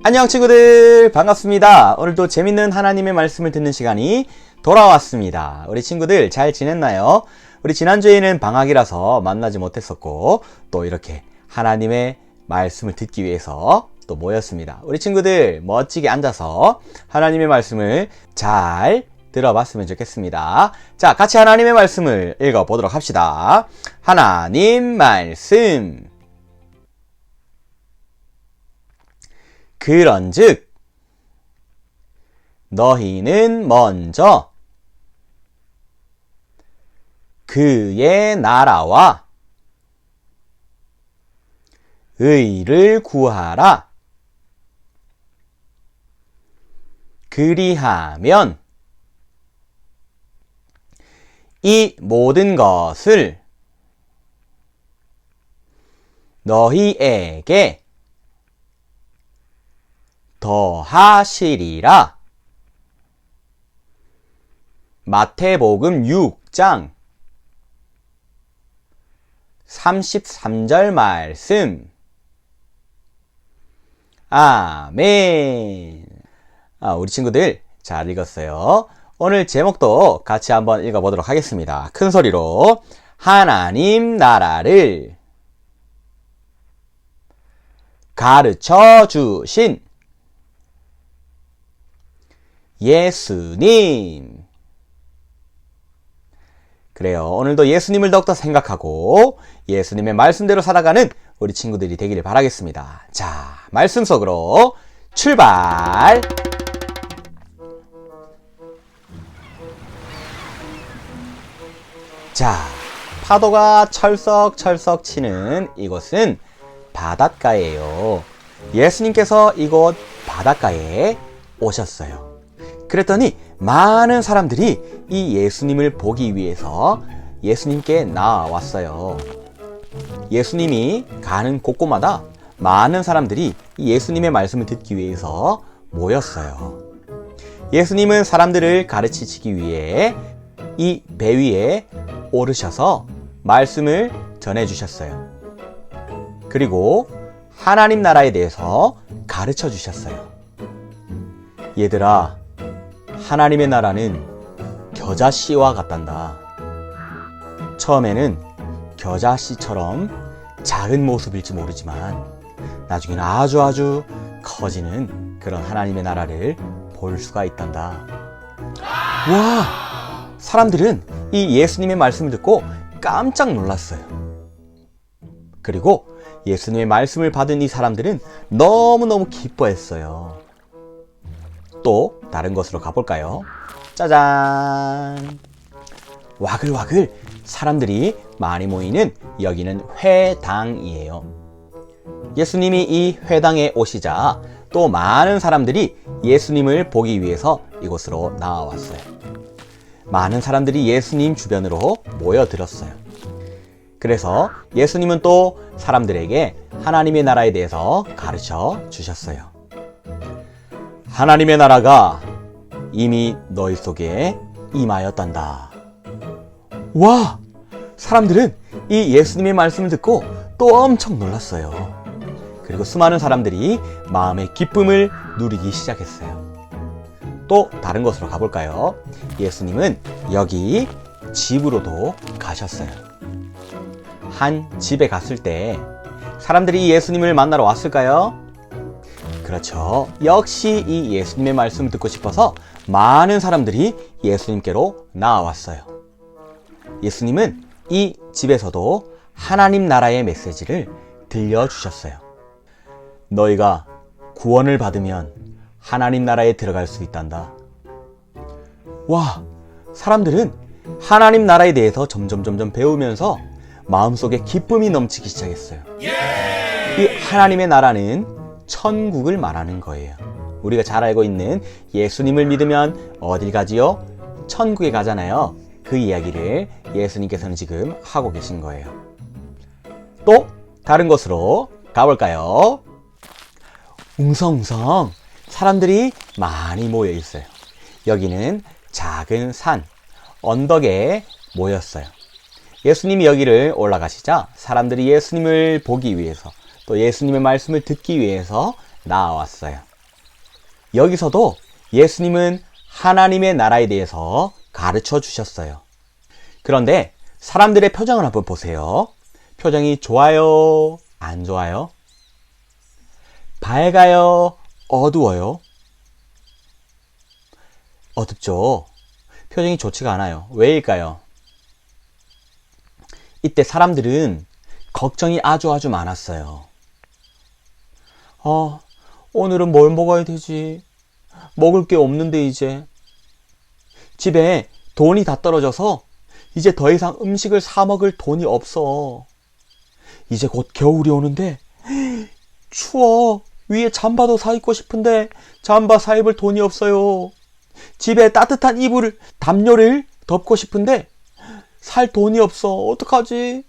안녕 친구들, 반갑습니다. 오늘도 재밌는 하나님의 말씀을 듣는 시간이 돌아왔습니다. 우리 친구들 잘 지냈나요? 우리 지난주에는 방학이라서 만나지 못했었고 또 이렇게 하나님의 말씀을 듣기 위해서 또 모였습니다. 우리 친구들 멋지게 앉아서 하나님의 말씀을 잘 들어봤으면 좋겠습니다. 자, 같이 하나님의 말씀을 읽어보도록 합시다. 하나님 말씀. 그런즉 너희는 먼저 그의 나라와 의를 구하라. 그리하면 이 모든 것을 너희에게 더하시리라. 마태복음 6장 33절 말씀. 아멘. 우리 친구들 잘 읽었어요. 오늘 제목도 같이 한번 읽어보도록 하겠습니다. 큰 소리로. 하나님 나라를 가르쳐 주신 예수님. 그래요. 오늘도 예수님을 더욱더 생각하고 예수님의 말씀대로 살아가는 우리 친구들이 되기를 바라겠습니다. 자, 말씀 속으로 출발! 자, 파도가 철썩철썩 치는 이곳은 바닷가예요. 예수님께서 이곳 바닷가에 오셨어요. 그랬더니 많은 사람들이 이 예수님을 보기 위해서 예수님께 나왔어요. 예수님이 가는 곳곳마다 많은 사람들이 예수님의 말씀을 듣기 위해서 모였어요. 예수님은 사람들을 가르치시기 위해 이 배 위에 오르셔서 말씀을 전해주셨어요. 그리고 하나님 나라에 대해서 가르쳐 주셨어요. 얘들아, 하나님의 나라는 겨자씨와 같단다. 처음에는 겨자씨처럼 작은 모습일지 모르지만 나중에는 아주 커지는 그런 하나님의 나라를 볼 수가 있단다. 와! 사람들은 이 예수님의 말씀을 듣고 깜짝 놀랐어요. 그리고 예수님의 말씀을 받은 이 사람들은 너무너무 기뻐했어요. 또 다른 곳으로 가볼까요? 짜잔! 와글와글 사람들이 많이 모이는 여기는 회당이에요. 예수님이 이 회당에 오시자 또 많은 사람들이 예수님을 보기 위해서 이곳으로 나와왔어요. 많은 사람들이 예수님 주변으로 모여들었어요. 그래서 예수님은 또 사람들에게 하나님의 나라에 대해서 가르쳐 주셨어요. 하나님의 나라가 이미 너희 속에 임하였단다. 와! 사람들은 이 예수님의 말씀을 듣고 또 엄청 놀랐어요. 그리고 수많은 사람들이 마음의 기쁨을 누리기 시작했어요. 또 다른 곳으로 가볼까요? 예수님은 여기 집으로도 가셨어요. 한 집에 갔을 때 사람들이 예수님을 만나러 왔을까요? 그렇죠. 역시 이 예수님의 말씀을 듣고 싶어서 많은 사람들이 예수님께로 나와왔어요. 예수님은 이 집에서도 하나님 나라의 메시지를 들려주셨어요. 너희가 구원을 받으면 하나님 나라에 들어갈 수 있단다. 와! 사람들은 하나님 나라에 대해서 점점 배우면서 마음속에 기쁨이 넘치기 시작했어요. 이 하나님의 나라는 천국을 말하는 거예요. 우리가 잘 알고 있는 예수님을 믿으면 어딜 가지요? 천국에 가잖아요. 그 이야기를 예수님께서는 지금 하고 계신 거예요. 또 다른 곳으로 가볼까요? 웅성웅성 사람들이 많이 모여 있어요. 여기는 작은 산, 언덕에 모였어요. 예수님이 여기를 올라가시자 사람들이 예수님을 보기 위해서 또 예수님의 말씀을 듣기 위해서 나왔어요. 여기서도 예수님은 하나님의 나라에 대해서 가르쳐 주셨어요. 그런데 사람들의 표정을 한번 보세요. 표정이 좋아요? 안 좋아요? 밝아요? 어두워요? 어둡죠? 표정이 좋지가 않아요. 왜일까요? 이때 사람들은 걱정이 아주 많았어요. 오늘은 뭘 먹어야 되지? 먹을 게 없는데 이제. 집에 돈이 다 떨어져서 이제 더 이상 음식을 사 먹을 돈이 없어. 이제 곧 겨울이 오는데 추워. 위에 잠바도 사 입고 싶은데 잠바 사 입을 돈이 없어요. 집에 따뜻한 이불을, 담요를 덮고 싶은데 살 돈이 없어. 어떡하지?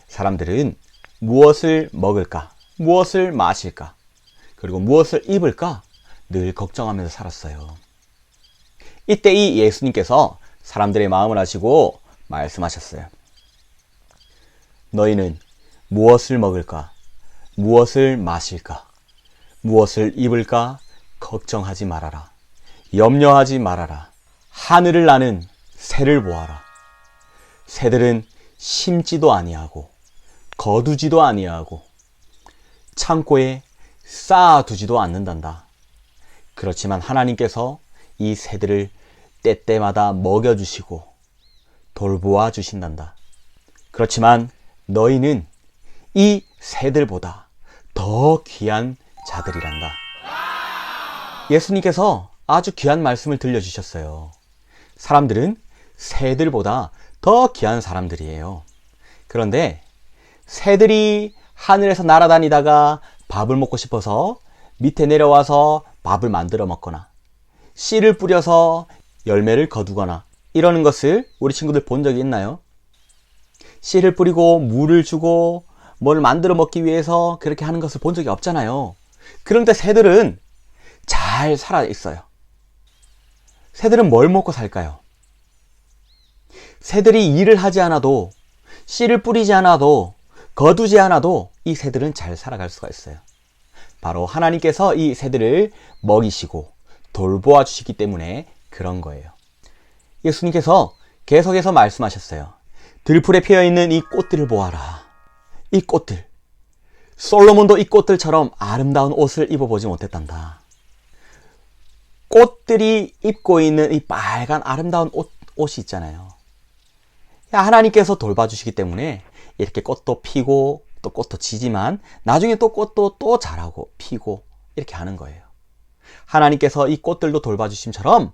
사람들은 무엇을 먹을까? 무엇을 마실까? 그리고 무엇을 입을까? 늘 걱정하면서 살았어요. 이때 이 예수님께서 사람들의 마음을 아시고 말씀하셨어요. 너희는 무엇을 먹을까? 무엇을 마실까? 무엇을 입을까? 걱정하지 말아라. 염려하지 말아라. 하늘을 나는 새를 보아라. 새들은 심지도 아니하고 거두지도 아니하고 창고에 쌓아두지도 않는단다. 그렇지만 하나님께서 이 새들을 때때마다 먹여주시고 돌보아 주신단다. 그렇지만 너희는 이 새들보다 더 귀한 자들이란다. 예수님께서 아주 귀한 말씀을 들려주셨어요. 사람들은 새들보다 더 귀한 사람들이에요. 그런데 새들이 하늘에서 날아다니다가 밥을 먹고 싶어서 밑에 내려와서 밥을 만들어 먹거나 씨를 뿌려서 열매를 거두거나 이러는 것을 우리 친구들 본 적이 있나요? 씨를 뿌리고 물을 주고 뭘 만들어 먹기 위해서 그렇게 하는 것을 본 적이 없잖아요. 그런데 새들은 잘 살아 있어요. 새들은 뭘 먹고 살까요? 새들이 일을 하지 않아도, 씨를 뿌리지 않아도, 거두지 않아도 이 새들은 잘 살아갈 수가 있어요. 바로 하나님께서 이 새들을 먹이시고 돌보아 주시기 때문에 그런 거예요. 예수님께서 계속해서 말씀하셨어요. 들풀에 피어있는 이 꽃들을 보아라. 이 꽃들. 솔로몬도 이 꽃들처럼 아름다운 옷을 입어보지 못했단다. 꽃들이 입고 있는 이 빨간 아름다운 옷이 있잖아요. 하나님께서 돌봐주시기 때문에 이렇게 꽃도 피고 또 꽃도 지지만 나중에 또 꽃도 또 자라고 피고 이렇게 하는 거예요. 하나님께서 이 꽃들도 돌봐주심처럼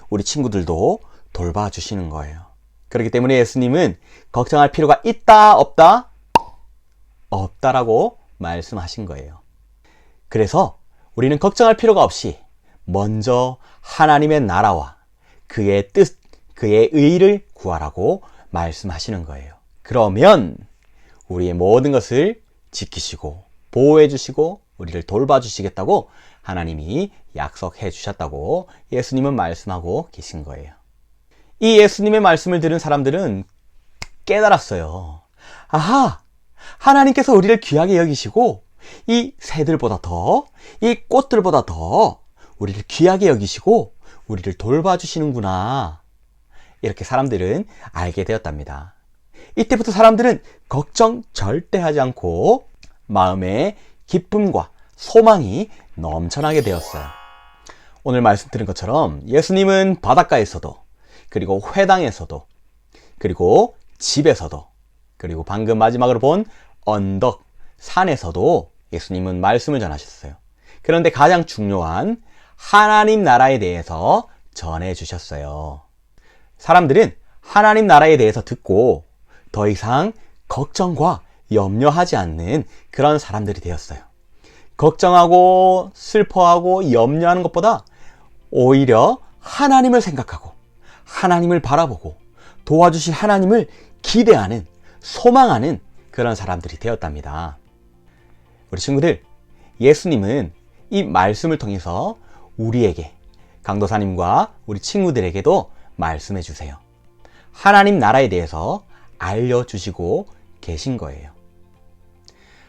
우리 친구들도 돌봐주시는 거예요. 그렇기 때문에 예수님은 걱정할 필요가 있다 없다? 없다라고 말씀하신 거예요. 그래서 우리는 걱정할 필요가 없이 먼저 하나님의 나라와 그의 뜻, 그의 의를 구하라고 말씀하시는 거예요. 그러면 우리의 모든 것을 지키시고 보호해 주시고 우리를 돌봐주시겠다고 하나님이 약속해 주셨다고 예수님은 말씀하고 계신 거예요. 이 예수님의 말씀을 들은 사람들은 깨달았어요. 아하! 하나님께서 우리를 귀하게 여기시고 이 새들보다 더, 이 꽃들보다 더 우리를 귀하게 여기시고 우리를 돌봐주시는구나. 이렇게 사람들은 알게 되었답니다. 이때부터 사람들은 걱정 절대 하지 않고 마음에 기쁨과 소망이 넘쳐나게 되었어요. 오늘 말씀 드린 것처럼 예수님은 바닷가에서도, 그리고 회당에서도, 그리고 집에서도, 그리고 방금 마지막으로 본 언덕, 산에서도 예수님은 말씀을 전하셨어요. 그런데 가장 중요한 하나님 나라에 대해서 전해 주셨어요. 사람들은 하나님 나라에 대해서 듣고 더 이상 걱정과 염려하지 않는 그런 사람들이 되었어요. 걱정하고 슬퍼하고 염려하는 것보다 오히려 하나님을 생각하고 하나님을 바라보고 도와주실 하나님을 기대하는, 소망하는 그런 사람들이 되었답니다. 우리 친구들, 예수님은 이 말씀을 통해서 우리에게, 강도사님과 우리 친구들에게도 말씀해 주세요. 하나님 나라에 대해서 알려주시고 계신 거예요.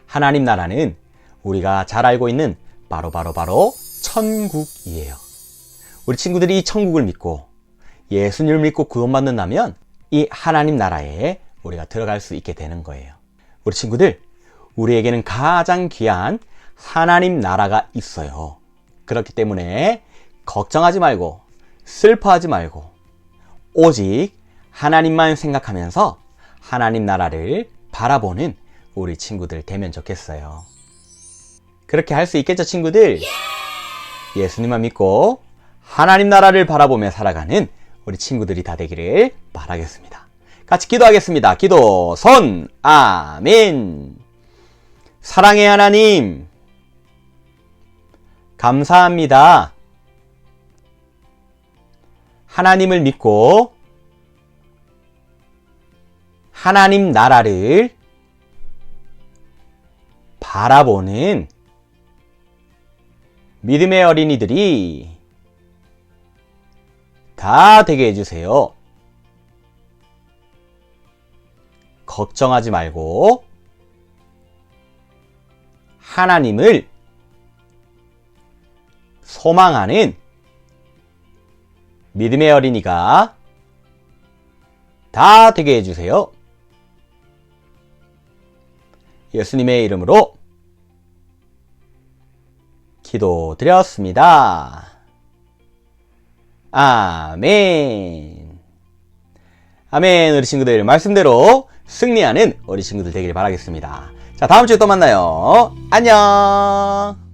하나님 나라는 우리가 잘 알고 있는 바로 천국이에요. 우리 친구들이 이 천국을 믿고 예수님을 믿고 구원받는다면 이 하나님 나라에 우리가 들어갈 수 있게 되는 거예요. 우리 친구들, 우리에게는 가장 귀한 하나님 나라가 있어요. 그렇기 때문에 걱정하지 말고 슬퍼하지 말고 오직 하나님만 생각하면서 하나님 나라를 바라보는 우리 친구들 되면 좋겠어요. 그렇게 할 수 있겠죠, 친구들? 예수님만 믿고 하나님 나라를 바라보며 살아가는 우리 친구들이 다 되기를 바라겠습니다. 같이 기도하겠습니다. 기도 손 아멘. 사랑의 하나님 감사합니다. 하나님을 믿고 하나님 나라를 바라보는 믿음의 어린이들이 다 되게 해주세요. 걱정하지 말고 하나님을 소망하는 믿음의 어린이가 다 되게 해주세요. 예수님의 이름으로 기도드렸습니다. 아멘. 아멘. 우리 친구들 말씀대로 승리하는 우리 친구들 되기를 바라겠습니다. 자, 다음 주에 또 만나요. 안녕.